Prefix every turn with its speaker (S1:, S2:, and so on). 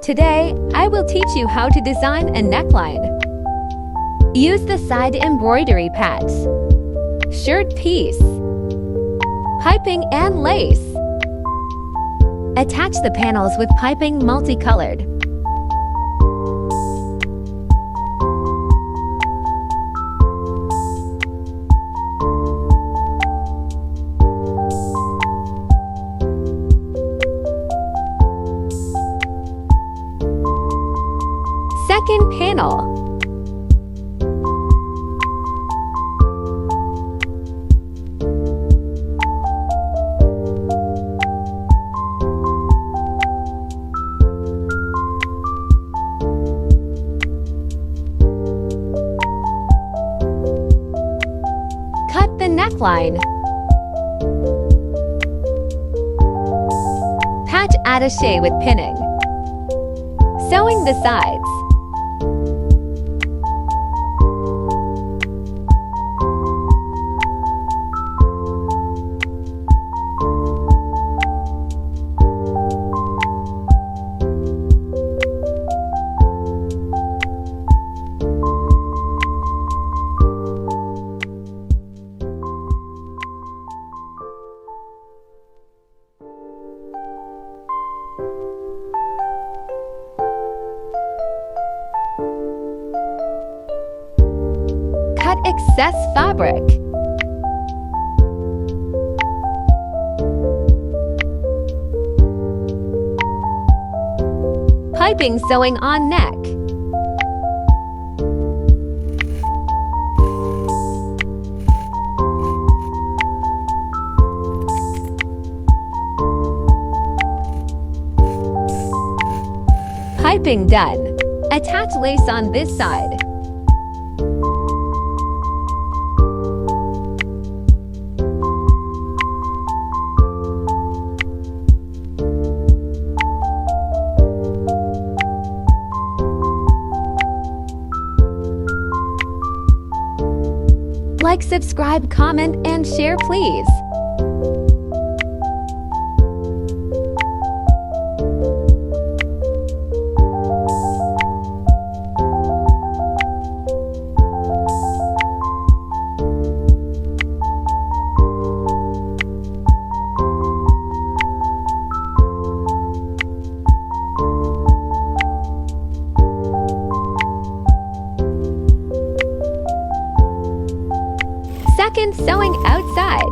S1: Today, I will teach you how to design a neckline. Use the side embroidery pads, shirt piece, piping and lace. Attach the panels with piping multicolored. Second panel. Cut the neckline. Patch attaché with pinning. Sewing the sides. Cut excess fabric. Piping sewing on neck. Piping done. Attach lace on this side. Like, subscribe, comment, and share, please. Second, sewing outside.